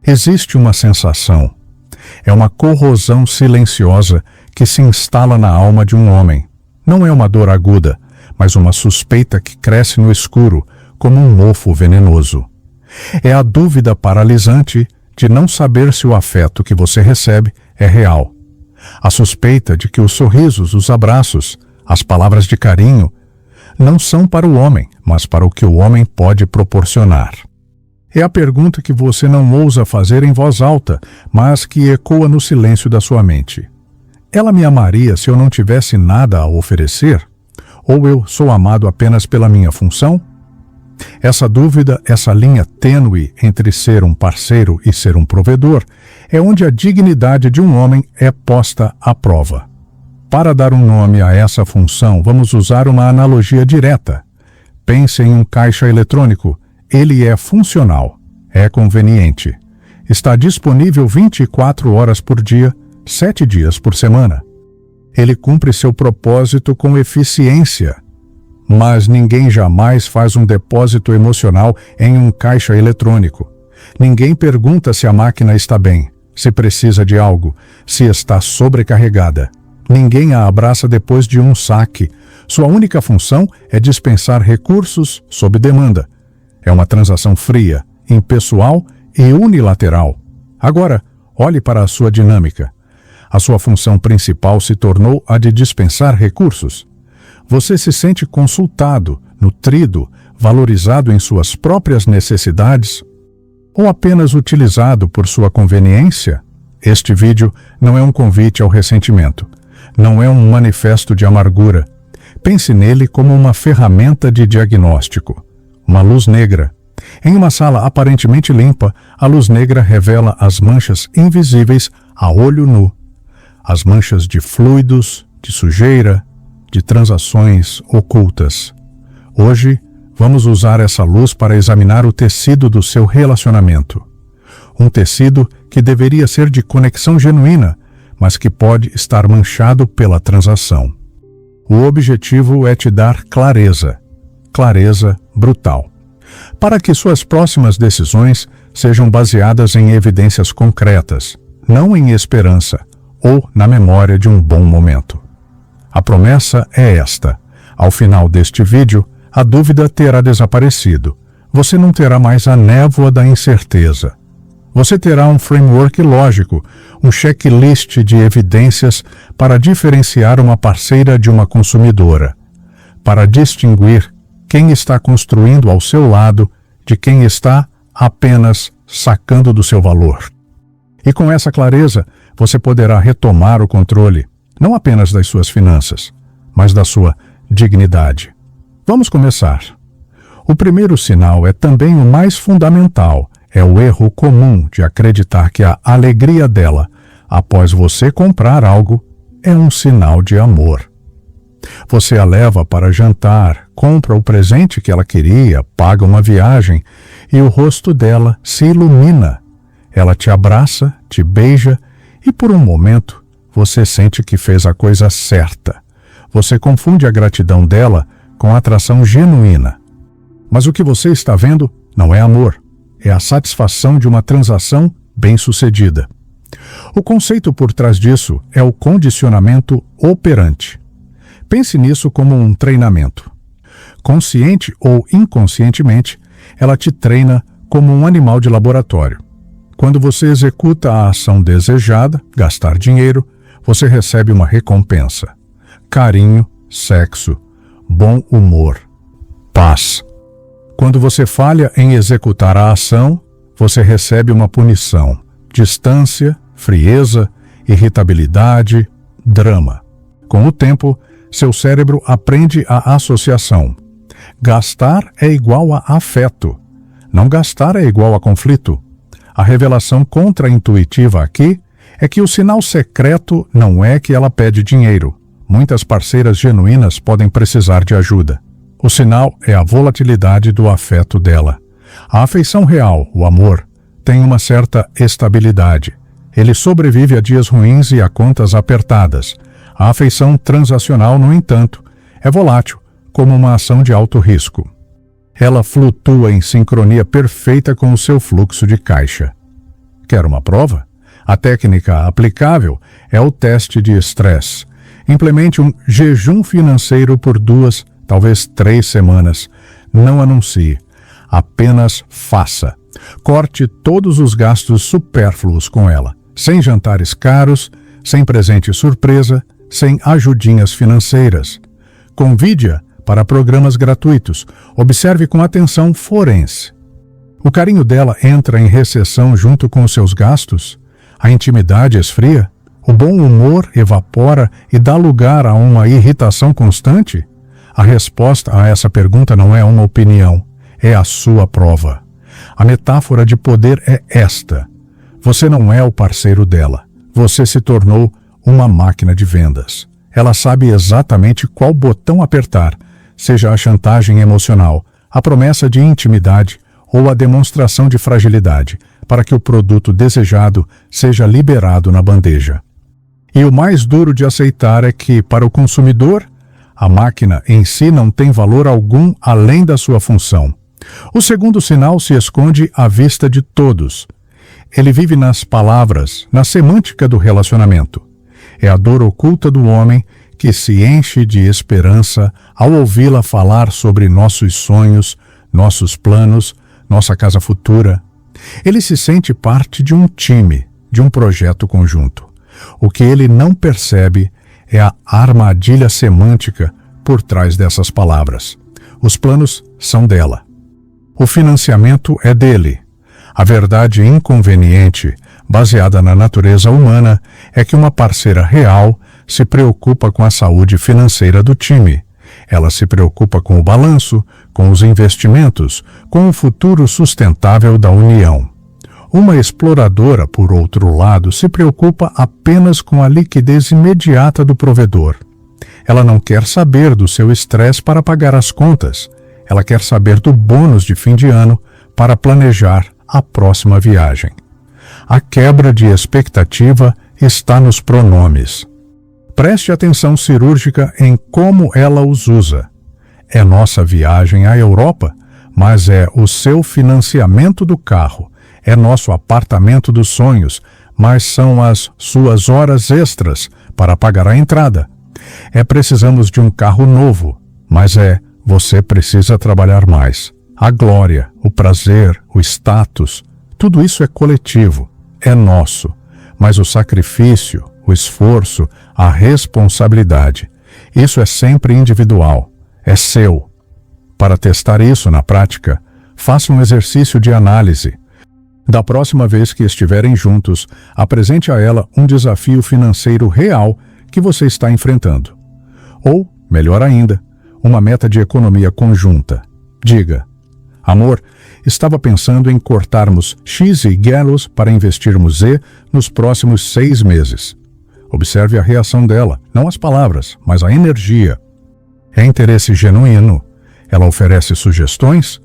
Existe uma sensação. É uma corrosão silenciosa que se instala na alma de um homem. Não é uma dor aguda, mas uma suspeita que cresce no escuro, como um mofo venenoso. É a dúvida paralisante de não saber se o afeto que você recebe é real. A suspeita de que os sorrisos, os abraços, as palavras de carinho não são para o homem, mas para o que o homem pode proporcionar. É a pergunta que você não ousa fazer em voz alta, mas que ecoa no silêncio da sua mente. Ela me amaria se eu não tivesse nada a oferecer? Ou eu sou amado apenas pela minha função? Essa dúvida, essa linha tênue entre ser um parceiro e ser um provedor, é onde a dignidade de um homem é posta à prova. Para dar um nome a essa função, vamos usar uma analogia direta. Pense em um caixa eletrônico. Ele é funcional, é conveniente. Está disponível 24 horas por dia, 7 dias por semana. Ele cumpre seu propósito com eficiência. Mas ninguém jamais faz um depósito emocional em um caixa eletrônico. Ninguém pergunta se a máquina está bem, se precisa de algo, se está sobrecarregada. Ninguém a abraça depois de um saque. Sua única função é dispensar recursos sob demanda. É uma transação fria, impessoal e unilateral. Agora, olhe para a sua dinâmica. A sua função principal se tornou a de dispensar recursos. Você se sente consultado, nutrido, valorizado em suas próprias necessidades? Ou apenas utilizado por sua conveniência? Este vídeo não é um convite ao ressentimento. Não é um manifesto de amargura. Pense nele como uma ferramenta de diagnóstico. Uma luz negra. Em uma sala aparentemente limpa, a luz negra revela as manchas invisíveis a olho nu. As manchas de fluidos, de sujeira, de transações ocultas. Hoje, vamos usar essa luz para examinar o tecido do seu relacionamento. Um tecido que deveria ser de conexão genuína, mas que pode estar manchado pela transação. O objetivo é te dar clareza. Clareza brutal. Para que suas próximas decisões sejam baseadas em evidências concretas, não em esperança ou na memória de um bom momento. A promessa é esta. Ao final deste vídeo, a dúvida terá desaparecido. Você não terá mais a névoa da incerteza. Você terá um framework lógico, um checklist de evidências para diferenciar uma parceira de uma consumidora, para distinguir quem está construindo ao seu lado de quem está apenas sacando do seu valor. E com essa clareza, você poderá retomar o controle, não apenas das suas finanças, mas da sua dignidade. Vamos começar. O primeiro sinal é também o mais fundamental, é o erro comum de acreditar que a alegria dela, após você comprar algo, é um sinal de amor. Você a leva para jantar, compra o presente que ela queria, paga uma viagem e o rosto dela se ilumina. Ela te abraça, te beija e por um momento você sente que fez a coisa certa. Você confunde a gratidão dela com a atração genuína. Mas o que você está vendo não é amor, é a satisfação de uma transação bem-sucedida. O conceito por trás disso é o condicionamento operante. Pense nisso como um treinamento. Consciente ou inconscientemente, ela te treina como um animal de laboratório. Quando você executa a ação desejada, gastar dinheiro, você recebe uma recompensa. Carinho, sexo, bom humor, paz. Quando você falha em executar a ação, você recebe uma punição. Distância, frieza, irritabilidade, drama. Com o tempo, seu cérebro aprende a associação. Gastar é igual a afeto. Não gastar é igual a conflito. A revelação contra-intuitiva aqui é que o sinal secreto não é que ela pede dinheiro. Muitas parceiras genuínas podem precisar de ajuda. O sinal é a volatilidade do afeto dela. A afeição real, o amor, tem uma certa estabilidade. Ele sobrevive a dias ruins e a contas apertadas. A afeição transacional, no entanto, é volátil, como uma ação de alto risco. Ela flutua em sincronia perfeita com o seu fluxo de caixa. Quer uma prova? A técnica aplicável é o teste de estresse. Implemente um jejum financeiro por 2, talvez 3 semanas. Não anuncie. Apenas faça. Corte todos os gastos supérfluos com ela. Sem jantares caros, sem presente surpresa, sem ajudinhas financeiras. Convide-a para programas gratuitos. Observe com atenção forense. O carinho dela entra em recessão junto com os seus gastos? A intimidade esfria? O bom humor evapora e dá lugar a uma irritação constante? A resposta a essa pergunta não é uma opinião, é a sua prova. A metáfora de poder é esta. Você não é o parceiro dela. Você se tornou uma máquina de vendas. Ela sabe exatamente qual botão apertar, seja a chantagem emocional, a promessa de intimidade ou a demonstração de fragilidade, para que o produto desejado seja liberado na bandeja. E o mais duro de aceitar é que, para o consumidor, a máquina em si não tem valor algum além da sua função. O segundo sinal se esconde à vista de todos. Ele vive nas palavras, na semântica do relacionamento. É a dor oculta do homem que se enche de esperança ao ouvi-la falar sobre nossos sonhos, nossos planos, nossa casa futura. Ele se sente parte de um time, de um projeto conjunto. O que ele não percebe é a armadilha semântica por trás dessas palavras. Os planos são dela. O financiamento é dele. A verdade inconveniente, baseada na natureza humana, é que uma parceira real se preocupa com a saúde financeira do time. Ela se preocupa com o balanço, com os investimentos, com o futuro sustentável da união. Uma exploradora, por outro lado, se preocupa apenas com a liquidez imediata do provedor. Ela não quer saber do seu estresse para pagar as contas. Ela quer saber do bônus de fim de ano para planejar a próxima viagem. A quebra de expectativa está nos pronomes. Preste atenção cirúrgica em como ela os usa. É nossa viagem à Europa, mas é o seu financiamento do carro. É nosso apartamento dos sonhos, mas são as suas horas extras para pagar a entrada. Precisamos de um carro novo, mas você precisa trabalhar mais. A glória, o prazer, o status, tudo isso é coletivo, é nosso. Mas o sacrifício, o esforço, a responsabilidade, isso é sempre individual, é seu. Para testar isso na prática, faça um exercício de análise. Da próxima vez que estiverem juntos, apresente a ela um desafio financeiro real que você está enfrentando. Ou, melhor ainda, uma meta de economia conjunta. Diga: amor, estava pensando em cortarmos X galos para investirmos Z nos próximos 6 meses. Observe a reação dela, não as palavras, mas a energia. É interesse genuíno? Ela oferece sugestões?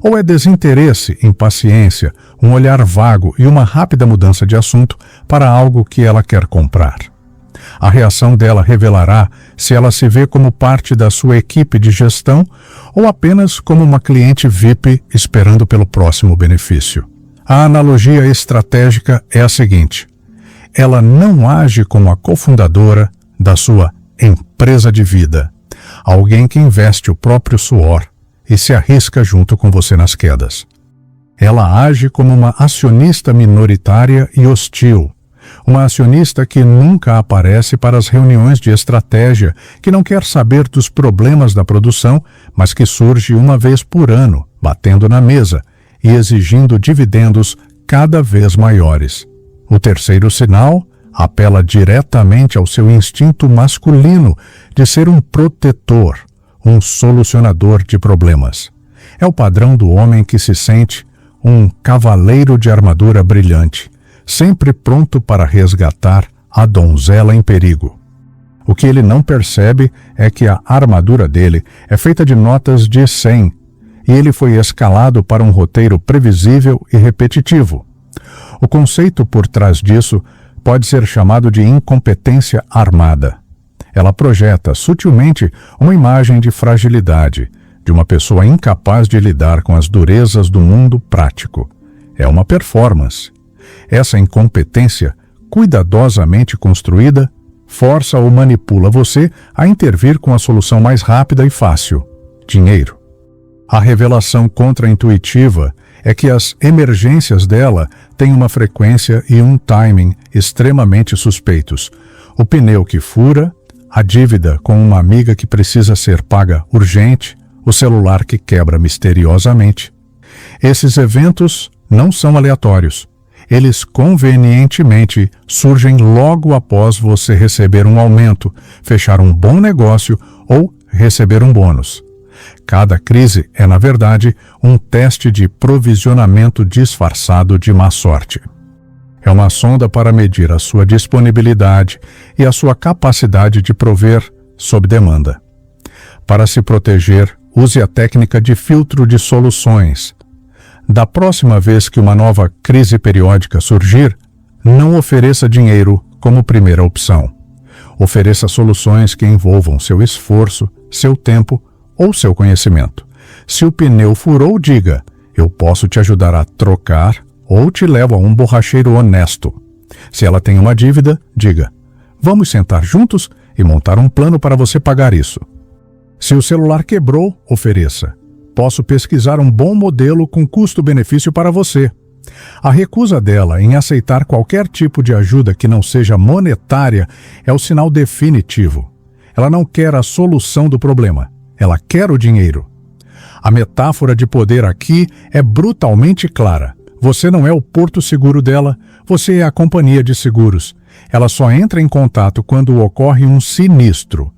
Ou é desinteresse, impaciência, um olhar vago e uma rápida mudança de assunto para algo que ela quer comprar? A reação dela revelará se ela se vê como parte da sua equipe de gestão ou apenas como uma cliente VIP esperando pelo próximo benefício. A analogia estratégica é a seguinte: ela não age como a cofundadora da sua empresa de vida, alguém que investe o próprio suor e se arrisca junto com você nas quedas. Ela age como uma acionista minoritária e hostil, uma acionista que nunca aparece para as reuniões de estratégia, que não quer saber dos problemas da produção, mas que surge uma vez por ano, batendo na mesa e exigindo dividendos cada vez maiores. O terceiro sinal apela diretamente ao seu instinto masculino de ser um protetor, um solucionador de problemas. É o padrão do homem que se sente um cavaleiro de armadura brilhante, sempre pronto para resgatar a donzela em perigo. O que ele não percebe é que a armadura dele é feita de notas de 100 e ele foi escalado para um roteiro previsível e repetitivo. O conceito por trás disso pode ser chamado de incompetência armada. Ela projeta sutilmente uma imagem de fragilidade, de uma pessoa incapaz de lidar com as durezas do mundo prático. É uma performance. Essa incompetência, cuidadosamente construída, força ou manipula você a intervir com a solução mais rápida e fácil: dinheiro. A revelação contraintuitiva é que as emergências dela têm uma frequência e um timing extremamente suspeitos. O pneu que fura, a dívida com uma amiga que precisa ser paga urgente, o celular que quebra misteriosamente. Esses eventos não são aleatórios. Eles convenientemente surgem logo após você receber um aumento, fechar um bom negócio ou receber um bônus. Cada crise é, na verdade, um teste de provisionamento disfarçado de má sorte. É uma sonda para medir a sua disponibilidade e a sua capacidade de prover sob demanda. Para se proteger, use a técnica de filtro de soluções. Da próxima vez que uma nova crise periódica surgir, não ofereça dinheiro como primeira opção. Ofereça soluções que envolvam seu esforço, seu tempo ou seu conhecimento. Se o pneu furou, diga: eu posso te ajudar a trocar ou te levo a um borracheiro honesto. Se ela tem uma dívida, diga: vamos sentar juntos e montar um plano para você pagar isso. Se o celular quebrou, ofereça: posso pesquisar um bom modelo com custo-benefício para você. A recusa dela em aceitar qualquer tipo de ajuda que não seja monetária é o sinal definitivo. Ela não quer a solução do problema. Ela quer o dinheiro. A metáfora de poder aqui é brutalmente clara. Você não é o porto seguro dela, você é a companhia de seguros. Ela só entra em contato quando ocorre um sinistro.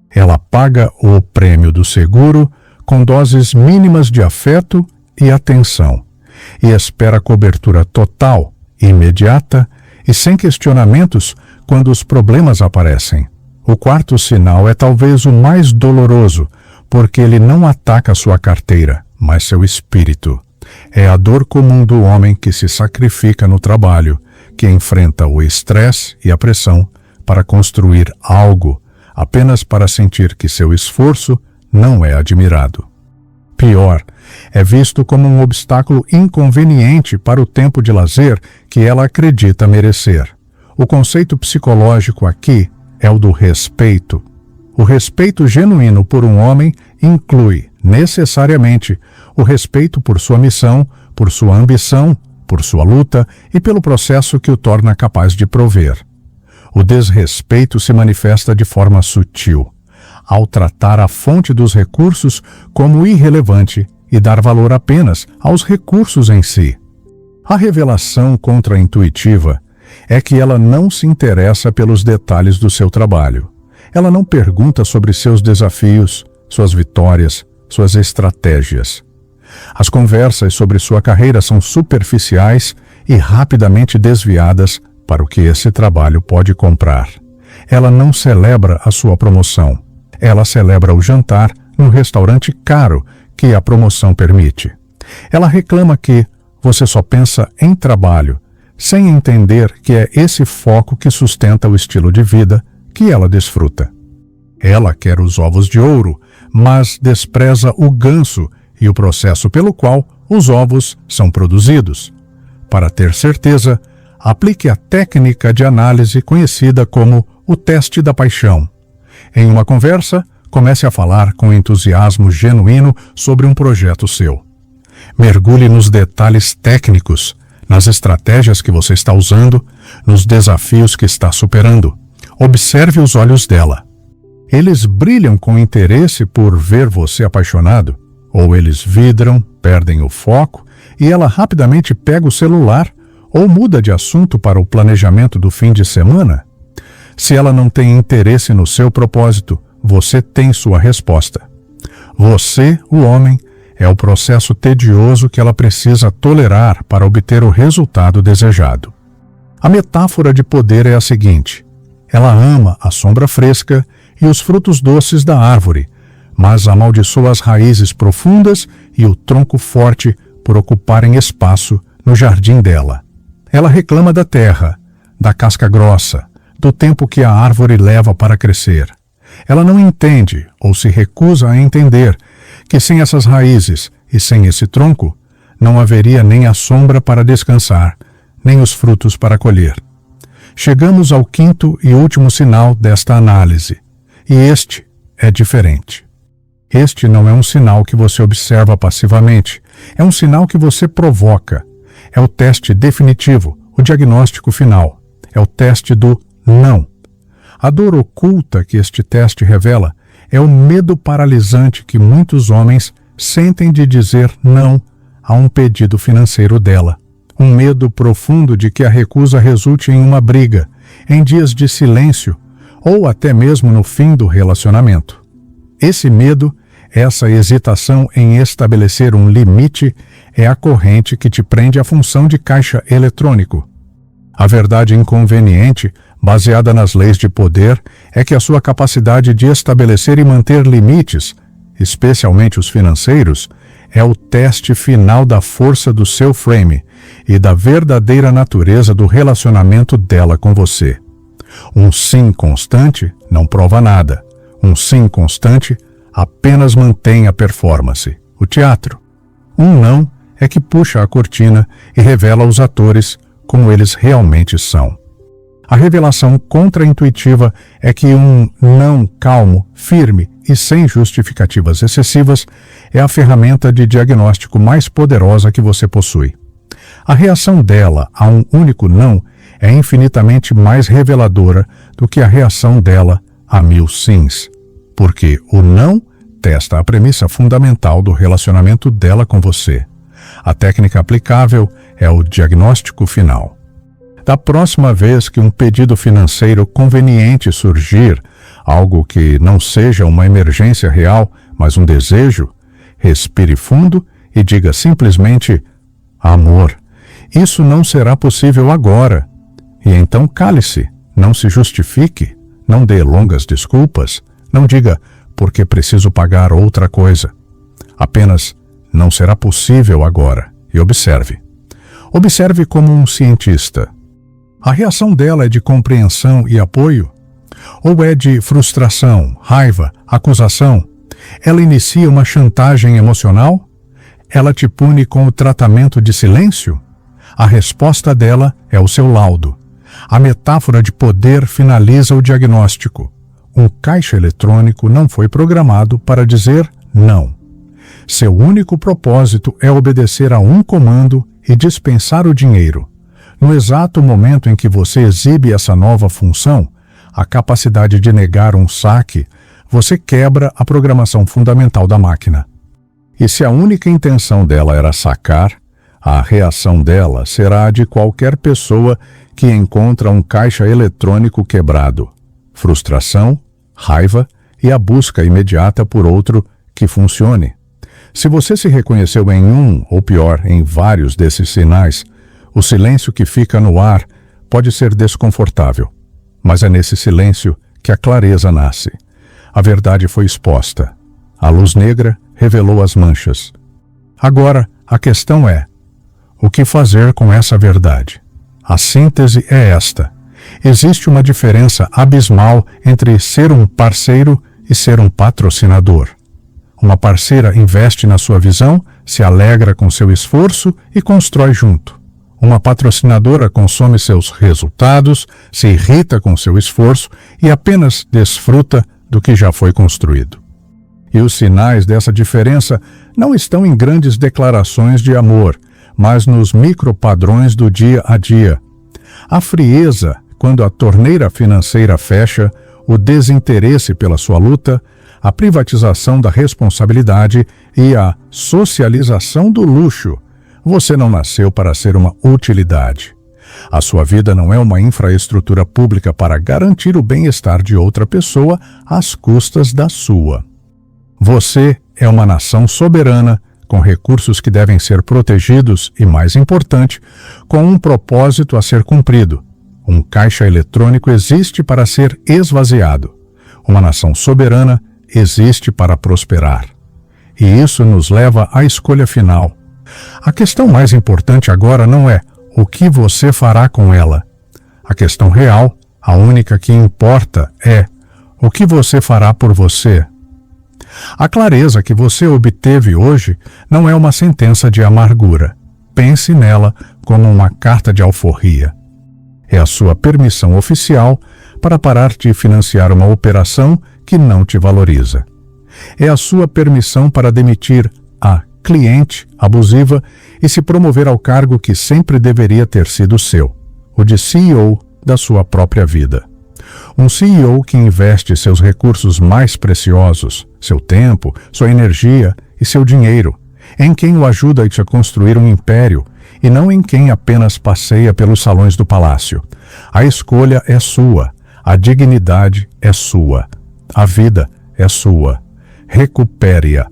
Ela paga o prêmio do seguro com doses mínimas de afeto e atenção, e espera cobertura total, imediata e sem questionamentos quando os problemas aparecem. O quarto sinal é talvez o mais doloroso, porque ele não ataca sua carteira, mas seu espírito. É a dor comum do homem que se sacrifica no trabalho, que enfrenta o estresse e a pressão para construir algo, apenas para sentir que seu esforço não é admirado. Pior, é visto como um obstáculo inconveniente para o tempo de lazer que ela acredita merecer. O conceito psicológico aqui é o do respeito. O respeito genuíno por um homem inclui, necessariamente, o respeito por sua missão, por sua ambição, por sua luta e pelo processo que o torna capaz de prover. O desrespeito se manifesta de forma sutil, ao tratar a fonte dos recursos como irrelevante e dar valor apenas aos recursos em si. A revelação contraintuitiva é que ela não se interessa pelos detalhes do seu trabalho. Ela não pergunta sobre seus desafios, suas vitórias, suas estratégias. As conversas sobre sua carreira são superficiais e rapidamente desviadas para o que esse trabalho pode comprar. Ela não celebra a sua promoção. Ela celebra o jantar no restaurante caro que a promoção permite. Ela reclama que você só pensa em trabalho, sem entender que é esse foco que sustenta o estilo de vida que ela desfruta. Ela quer os ovos de ouro, mas despreza o ganso e o processo pelo qual os ovos são produzidos. Para ter certeza, aplique a técnica de análise conhecida como o teste da paixão. Em uma conversa, comece a falar com entusiasmo genuíno sobre um projeto seu. Mergulhe nos detalhes técnicos, nas estratégias que você está usando, nos desafios que está superando. Observe os olhos dela. Eles brilham com interesse por ver você apaixonado, ou eles vidram, perdem o foco e ela rapidamente pega o celular ou muda de assunto para o planejamento do fim de semana? Se ela não tem interesse no seu propósito, você tem sua resposta. Você, o homem, é o processo tedioso que ela precisa tolerar para obter o resultado desejado. A metáfora de poder é a seguinte: ela ama a sombra fresca e os frutos doces da árvore, mas amaldiçoa as raízes profundas e o tronco forte por ocuparem espaço no jardim dela. Ela reclama da terra, da casca grossa, do tempo que a árvore leva para crescer. Ela não entende, ou se recusa a entender, que sem essas raízes e sem esse tronco, não haveria nem a sombra para descansar, nem os frutos para colher. Chegamos ao quinto e último sinal desta análise, e este é diferente. Este não é um sinal que você observa passivamente, é um sinal que você provoca. É o teste definitivo, o diagnóstico final. É o teste do não. A dor oculta que este teste revela é o medo paralisante que muitos homens sentem de dizer não a um pedido financeiro dela. Um medo profundo de que a recusa resulte em uma briga, em dias de silêncio ou até mesmo no fim do relacionamento. Esse medo, essa hesitação em estabelecer um limite, é a corrente que te prende à função de caixa eletrônico. A verdade inconveniente, baseada nas leis de poder, é que a sua capacidade de estabelecer e manter limites, especialmente os financeiros, é o teste final da força do seu frame e da verdadeira natureza do relacionamento dela com você. Um sim constante não prova nada. Um sim constante apenas mantém a performance, o teatro. Um não é que puxa a cortina e revela os atores como eles realmente são. A revelação contraintuitiva é que um não calmo, firme e sem justificativas excessivas é a ferramenta de diagnóstico mais poderosa que você possui. A reação dela a um único não é infinitamente mais reveladora do que a reação dela a 1000 sims, porque o não testa a premissa fundamental do relacionamento dela com você. A técnica aplicável é o diagnóstico final. Da próxima vez que um pedido financeiro conveniente surgir, algo que não seja uma emergência real, mas um desejo, respire fundo e diga simplesmente: amor, isso não será possível agora. E então cale-se, não se justifique, não dê longas desculpas, não diga porque preciso pagar outra coisa. Apenas não será possível agora. E observe. Observe como um cientista. A reação dela é de compreensão e apoio? Ou é de frustração, raiva, acusação? Ela inicia uma chantagem emocional? Ela te pune com o tratamento de silêncio? A resposta dela é o seu laudo. A metáfora de poder finaliza o diagnóstico. Um caixa eletrônico não foi programado para dizer não. Seu único propósito é obedecer a um comando e dispensar o dinheiro. No exato momento em que você exibe essa nova função, a capacidade de negar um saque, você quebra a programação fundamental da máquina. E se a única intenção dela era sacar, a reação dela será a de qualquer pessoa que encontra um caixa eletrônico quebrado: frustração, raiva e a busca imediata por outro que funcione. Se você se reconheceu em um, ou pior, em vários desses sinais, o silêncio que fica no ar pode ser desconfortável, mas é nesse silêncio que a clareza nasce. A verdade foi exposta. A luz negra revelou as manchas. Agora, a questão é: o que fazer com essa verdade? A síntese é esta. Existe uma diferença abismal entre ser um parceiro e ser um patrocinador. Uma parceira investe na sua visão, se alegra com seu esforço e constrói junto. Uma patrocinadora consome seus resultados, se irrita com seu esforço e apenas desfruta do que já foi construído. E os sinais dessa diferença não estão em grandes declarações de amor, mas nos micropadrões do dia a dia. A frieza, quando a torneira financeira fecha, o desinteresse pela sua luta, a privatização da responsabilidade e a socialização do luxo. Você não nasceu para ser uma utilidade. A sua vida não é uma infraestrutura pública para garantir o bem-estar de outra pessoa às custas da sua. Você é uma nação soberana, com recursos que devem ser protegidos e, mais importante, com um propósito a ser cumprido. Um caixa eletrônico existe para ser esvaziado. Uma nação soberana existe para prosperar. E isso nos leva à escolha final. A questão mais importante agora não é o que você fará com ela. A questão real, a única que importa, é o que você fará por você. A clareza que você obteve hoje não é uma sentença de amargura. pense nela como uma carta de alforria. É a sua permissão oficial para parar de financiar uma operação que não te valoriza. É a sua permissão para demitir a cliente abusiva e se promover ao cargo que sempre deveria ter sido seu, o de CEO da sua própria vida. Um CEO que investe seus recursos mais preciosos, seu tempo, sua energia e seu dinheiro, em quem o ajuda a construir um império e não em quem apenas passeia pelos salões do palácio. A escolha é sua, a dignidade é sua, a vida é sua. Recupere-a.